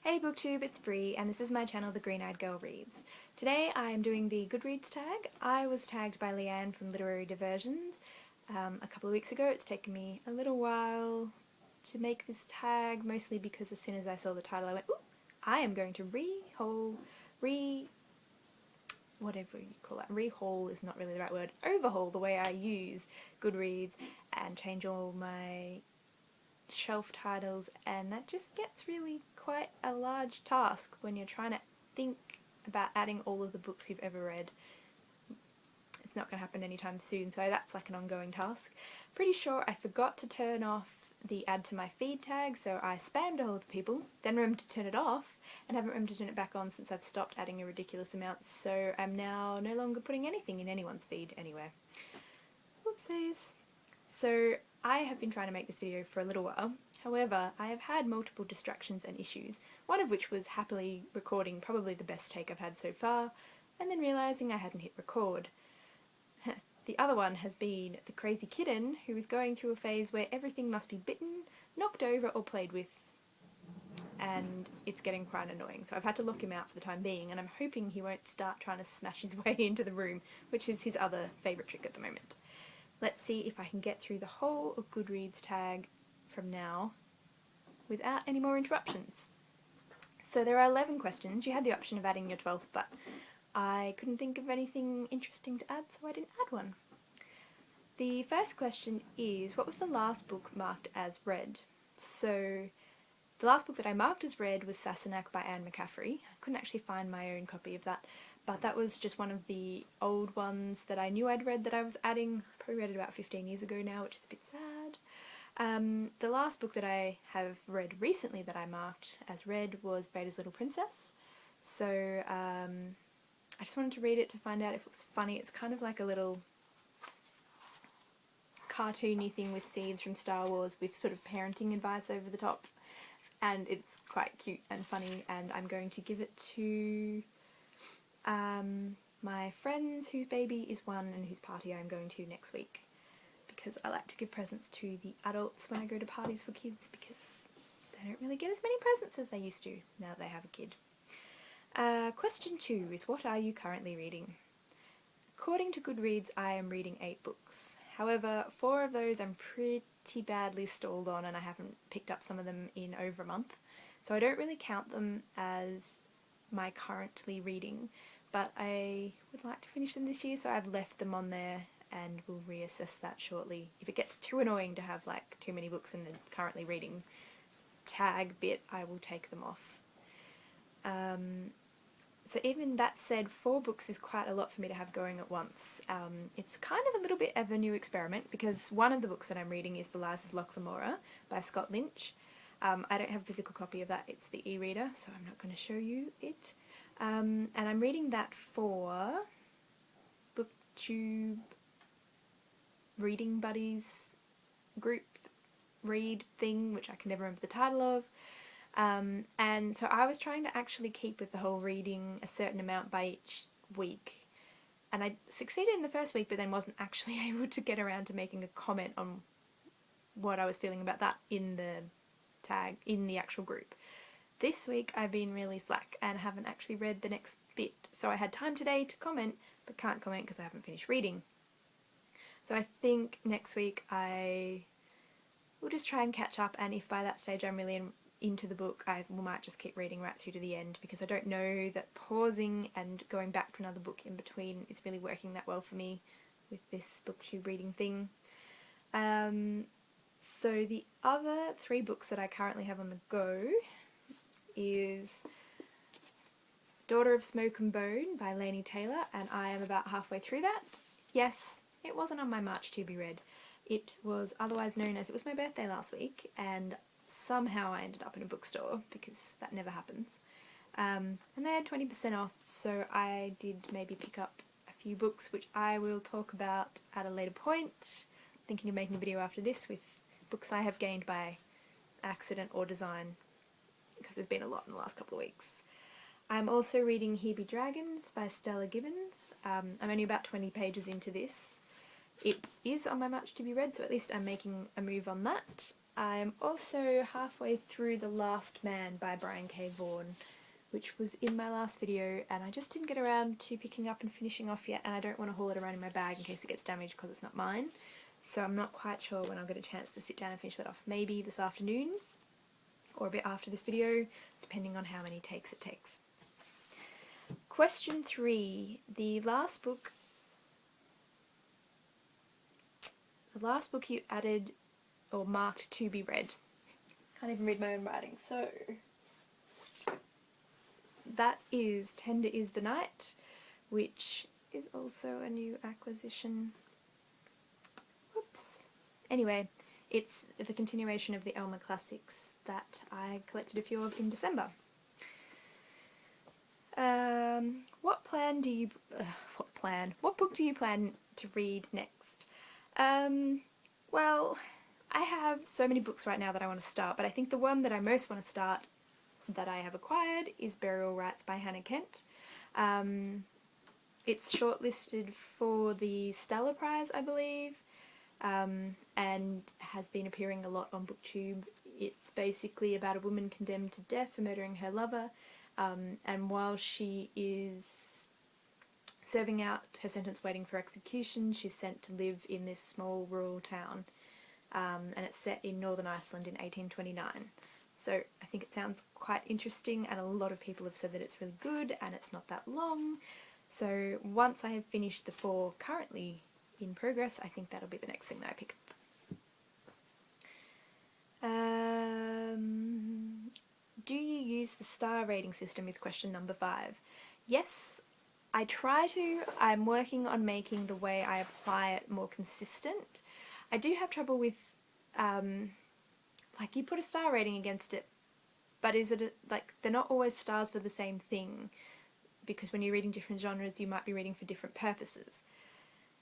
Hey Booktube, it's Bree, and this is my channel, The Green-Eyed Girl Reads. Today I am doing the Goodreads tag. I was tagged by Lianne from Literary Diversions a couple of weeks ago. It's taken me a little while to make this tag, mostly because as soon as I saw the title I went, ooh, I am going to whatever you call that. Rehaul is not really the right word. Overhaul the way I use Goodreads and change all my shelf titles, and that just gets really quite a large task when you're trying to think about adding all of the books you've ever read. It's not going to happen anytime soon, so that's like an ongoing task. Pretty sure I forgot to turn off the add to my feed tag, so I spammed a whole lot of people, then remembered to turn it off, and haven't remembered to turn it back on since I've stopped adding a ridiculous amount, so I'm now no longer putting anything in anyone's feed anywhere. Whoopsies. So I have been trying to make this video for a little while. However, I have had multiple distractions and issues, one of which was happily recording probably the best take I've had so far, and then realising I hadn't hit record. The other one has been the crazy kitten who is going through a phase where everything must be bitten, knocked over or played with, and it's getting quite annoying. So I've had to lock him out for the time being, and I'm hoping he won't start trying to smash his way into the room, which is his other favourite trick at the moment. Let's see if I can get through the whole of Goodreads tag from now without any more interruptions. So there are 11 questions. You had the option of adding your 12th, but I couldn't think of anything interesting to add, so I didn't add one. The first question is, what was the last book marked as read? So the last book that I marked as read was Sassenach by Anne McCaffrey. I couldn't actually find my own copy of that, but that was just one of the old ones that I knew I'd read that I was adding. I probably read it about 15 years ago now, which is a bit sad. The last book that I have read recently that I marked as read was Vader's Little Princess. So I just wanted to read it to find out if it was funny. It's kind of like a little cartoony thing with scenes from Star Wars with sort of parenting advice over the top, and it's quite cute and funny, and I'm going to give it to my friends whose baby is one and whose party I'm going to next week, because I like to give presents to the adults when I go to parties for kids, because they don't really get as many presents as they used to now that they have a kid. Question 2 is, what are you currently reading? According to Goodreads, I am reading 8 books. However, 4 of those I'm pretty badly stalled on, and I haven't picked up some of them in over a month, so I don't really count them as my currently reading, but I would like to finish them this year, so I've left them on there and we'll reassess that shortly. If it gets too annoying to have like too many books in the currently reading tag bit, I will take them off. So even that said, 4 books is quite a lot for me to have going at once. It's kind of a little bit of a new experiment, because one of the books that I'm reading is The Lies of Loch Lamora by Scott Lynch. I don't have a physical copy of that, it's the e-reader, so I'm not going to show you it. And I'm reading that for Booktube Reading Buddies group read thing, which I can never remember the title of. And so I was trying to actually keep with the whole reading a certain amount by each week, and I succeeded in the first week, but then wasn't actually able to get around to making a comment on what I was feeling about that in the tag, in the actual group. This week I've been really slack and haven't actually read the next bit, so I had time today to comment, but can't comment because I haven't finished reading. So I think next week I will just try and catch up, and if by that stage I'm really into the book, I might just keep reading right through to the end, because I don't know that pausing and going back to another book in between is really working that well for me with this booktube reading thing. So the other 3 books that I currently have on the go is Daughter of Smoke and Bone by Laini Taylor, and I am about halfway through that. Yes, it wasn't on my March to be read. It was otherwise known as, it was my birthday last week, and somehow I ended up in a bookstore, because that never happens. And they had 20% off, so I did maybe pick up a few books, which I will talk about at a later point. Thinking of making a video after this with books I have gained by accident or design, because there's been a lot in the last couple of weeks. I'm also reading Here Be Dragons by Stella Gibbons. I'm only about 20 pages into this. It is on my March to be read, so at least I'm making a move on that. I'm also halfway through The Last Man by Brian K. Vaughan, which was in my last video, and I just didn't get around to picking up and finishing off yet, and I don't want to haul it around in my bag in case it gets damaged because it's not mine. So I'm not quite sure when I'll get a chance to sit down and finish that off. Maybe this afternoon, or a bit after this video, depending on how many takes it takes. Question 3. The last book you added or marked to be read. Can't even read my own writing. So that is Tender is the Night, which is also a new acquisition. Whoops. Anyway, it's the continuation of the Elmer classics that I collected a few of in December. What book do you plan to read next? Well, I have so many books right now that I want to start, but I think the one that I most want to start that I have acquired is Burial Rites by Hannah Kent. It's shortlisted for the Stella Prize, I believe, and has been appearing a lot on BookTube. It's basically about a woman condemned to death for murdering her lover, and while she is serving out her sentence waiting for execution, she's sent to live in this small rural town, and it's set in Northern Iceland in 1829. So I think it sounds quite interesting, and a lot of people have said that it's really good and it's not that long. So once I have finished the 4 currently in progress, I think that'll be the next thing that I pick up. Do you use the star rating system is question number 5. Yes, I try to. I'm working on making the way I apply it more consistent. I do have trouble with, like, you put a star rating against it, but is it, like, they're not always stars for the same thing, because when you're reading different genres, you might be reading for different purposes.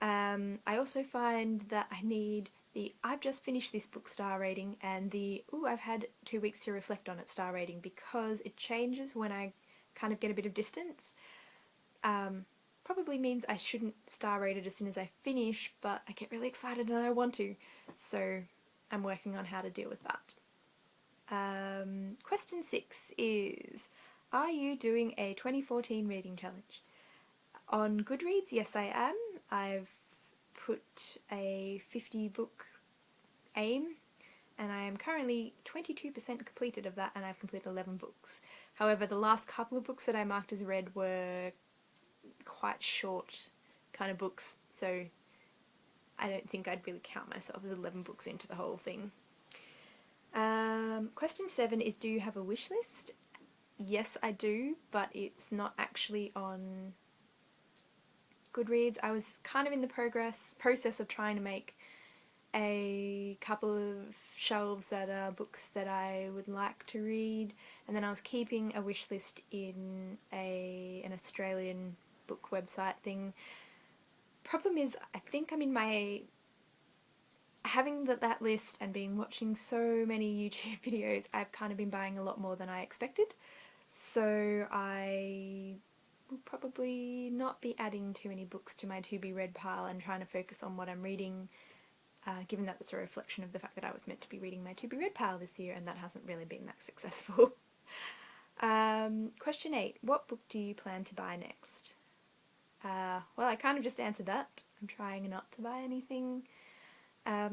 I also find that I need the I've just finished this book star rating and the I've had 2 weeks to reflect on it star rating, because it changes when I kind of get a bit of distance. Probably means I shouldn't star rate it as soon as I finish, but I get really excited and I want to, so I'm working on how to deal with that. Question 6 is, are you doing a 2014 reading challenge? On Goodreads, yes I am. I've put a 50 book aim, and I am currently 22% completed of that, and I've completed 11 books. However, the last couple of books that I marked as read were quite short kind of books, so I don't think I'd really count myself as 11 books into the whole thing. Question 7 is, do you have a wish list? Yes, I do, but it's not actually on Goodreads. I was kind of in the process of trying to make a couple of shelves that are books that I would like to read, and then I was keeping a wish list in an Australian book website thing. Problem is, I think I'm in my having that list and been watching so many YouTube videos, I've kind of been buying a lot more than I expected, so I will probably not be adding too many books to my to be read pile and trying to focus on what I'm reading, given that that's a reflection of the fact that I was meant to be reading my to be read pile this year and that hasn't really been that successful. Question 8, what book do you plan to buy next? Well, I kind of just answered that. I'm trying not to buy anything. I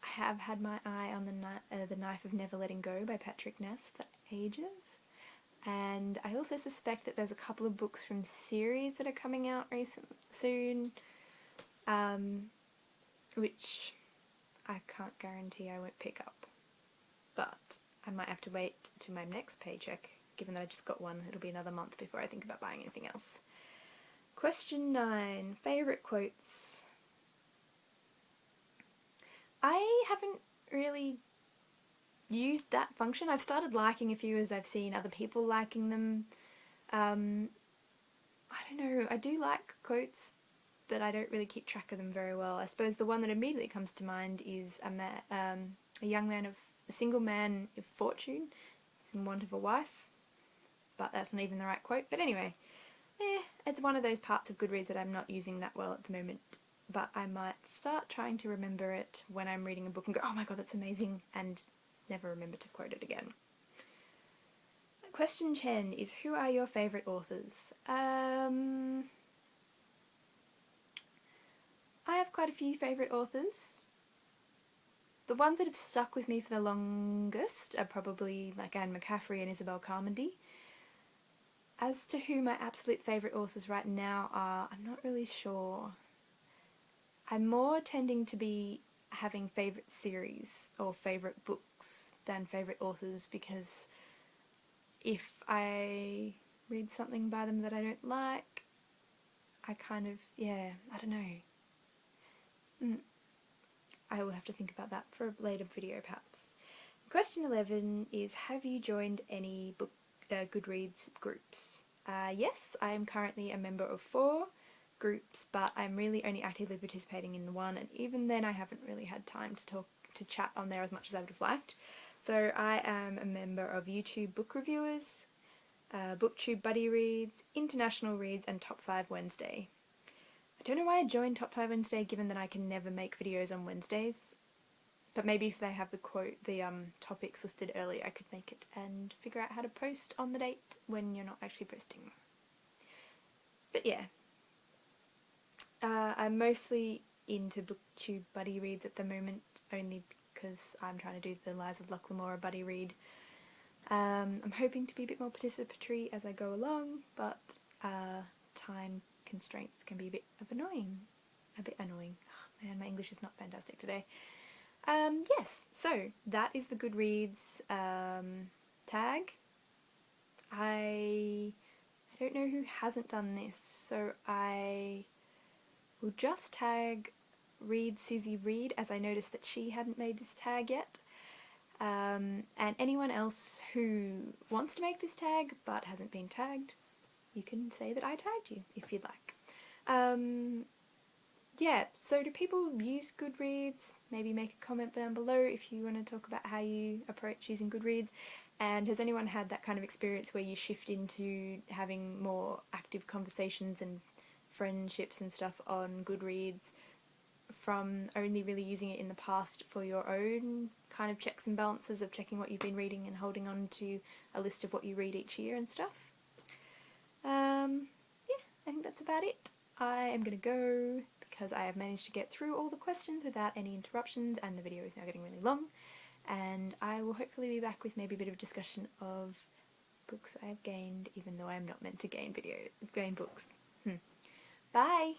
have had my eye on the Knife of Never Letting Go by Patrick Ness for ages, and I also suspect that there's a couple of books from series that are coming out soon, which I can't guarantee I won't pick up, but I might have to wait to my next paycheck. Given that I just got one, it'll be another month before I think about buying anything else. Question 9, favourite quotes. I haven't really used that function. I've started liking a few as I've seen other people liking them. I don't know, I do like quotes, but I don't really keep track of them very well. I suppose the one that immediately comes to mind is a single man of fortune is in want of a wife, but that's not even the right quote. But anyway, it's one of those parts of Goodreads that I'm not using that well at the moment. but I might start trying to remember it when I'm reading a book and go, oh my god, that's amazing, and never remember to quote it again. Question 10 is, who are your favourite authors? I have quite a few favourite authors. The ones that have stuck with me for the longest are probably like Anne McCaffrey and Isabel Carmody. As to who my absolute favourite authors right now are, I'm not really sure. I'm more tending to be having favourite series or favourite books than favourite authors, because if I read something by them that I don't like, I kind of, yeah, I don't know. I will have to think about that for a later video perhaps. Question 11 is, have you joined any Goodreads groups? Yes, I am currently a member of 4 groups, but I'm really only actively participating in one, and even then I haven't really had time to chat on there as much as I would have liked. So I am a member of YouTube Book Reviewers, BookTube Buddy Reads, International Reads, and Top 5 Wednesday. I don't know why I joined Top 5 Wednesday, given that I can never make videos on Wednesdays, but maybe if they have the topics listed early, I could make it and figure out how to post on the date when you're not actually posting. But yeah, I'm mostly into BookTube Buddy Reads at the moment, only because I'm trying to do the Lies of Lochlamora Buddy Read. I'm hoping to be a bit more participatory as I go along, but time constraints can be a bit annoying. Oh, man, my English is not fantastic today. Yes, so that is the Goodreads tag. I don't know who hasn't done this, so I will just tag Readsusieread, as I noticed that she hadn't made this tag yet. And anyone else who wants to make this tag but hasn't been tagged, you can say that I tagged you if you'd like. Yeah, so do people use Goodreads? Maybe make a comment down below if you want to talk about how you approach using Goodreads. And has anyone had that kind of experience where you shift into having more active conversations and friendships and stuff on Goodreads from only really using it in the past for your own kind of checks and balances of checking what you've been reading and holding on to a list of what you read each year and stuff? Yeah, I think that's about it. I am going to go because I have managed to get through all the questions without any interruptions, and the video is now getting really long, and I will hopefully be back with maybe a bit of discussion of books I have gained, even though I am not meant to gain books. Bye!